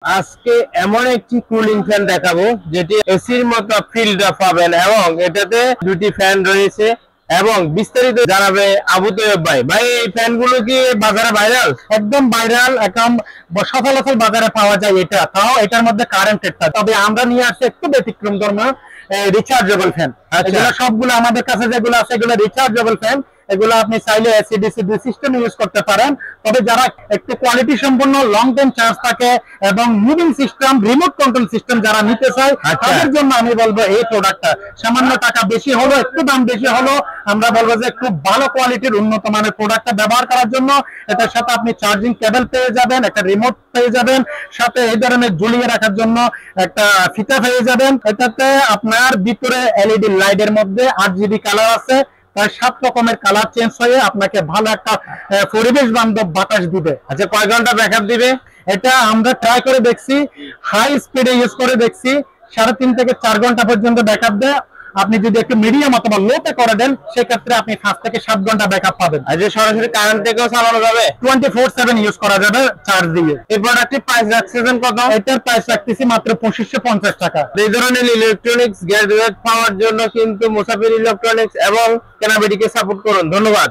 আজকে এমন একটি কুলিং ফ্যান দেখাবো যেটি এসির মতো ফিলটা পাবেন এবং এটাতে দুটি ফ্যান রয়েছে এবং বিস্তারিত জানাবে আবু তৈয়ব ভাই। ভাই, এই ফ্যানগুলো কি বাজারে ভাইরাল? একদম ভাইরাল, এখন সচরাচর বাজারে পাওয়া যায়। এটা তাও এটার মধ্যে কারেন্টেড, তবে আমরা নিয়ে আসছি একটু ব্যতিক্রম ধর্ম রিচার্জেবল ফ্যান। এগুলো সবগুলো আমাদের কাছে যেগুলো আছে এগুলো রিচার্জেবল ফ্যান। এগুলো আপনি চাইলে এসি ডিসি দুই সিস্টেম ইউজ করতে পারেন। তবে যারা একটু কোয়ালিটি সম্পন্ন লং টাইম চার্জ থাকে এবং moving system remote control system যারা নিতে চায় তাদের জন্য আমি বলবো এই প্রোডাক্টটা সামান্য টাকা বেশি হলো, একটু দাম বেশি হলো, আমরা বলবো যে খুব ভালো কোয়ালিটির উন্নত মানের প্রোডাক্টটা ব্যবহার করার জন্য। এটার সাথে আপনি চার্জিং কেবল পেয়ে যাবেন, একটা রিমোট পেয়ে যাবেন, সাথে এই ধরনের ঝুলিয়ে রাখার জন্য একটা ফিতা পেয়ে যাবেন। এটাতে আপনার ভিতরে এলইডি লাইটের মধ্যে 8 GB কালার আছে, প্রায় 7 রকমের কালার চেঞ্জ হয়ে আপনাকে ভালো একটা পরিবেশ বান্ধব বাতাস দিবে। আচ্ছা, কয় ঘন্টা ব্যাকআপ দিবে? এটা আমরা ট্রাই করে দেখছি, হাই স্পিডে ইউজ করে দেখছি, 3.5 থেকে 4 ঘন্টা পর্যন্ত ব্যাকআপ দেয়। আপনি যদি একটু মিডিয়াম অথবা লোতে করে দেন সেক্ষেত্রে আপনি 5 থেকে 7 ঘন্টা ব্যাকআপ পাবেন। আচ্ছা, সরাসরি কারেন্ট থেকেও চালানো যাবে? 24/7 ইউজ করা যাবে চার্জ দিয়ে। এই প্রোডাক্টটির প্রাইস রাখছেন কত? এটার প্রাইস রাখতেছি মাত্র 2550 টাকা। এই ধরনের ইলেকট্রনিক্স গ্যাজেট পাওয়ার জন্য কিন্তু মুসাফির ইলেকট্রনিক্স এবং কেনাবেটিকে সাপোর্ট করুন। ধন্যবাদ।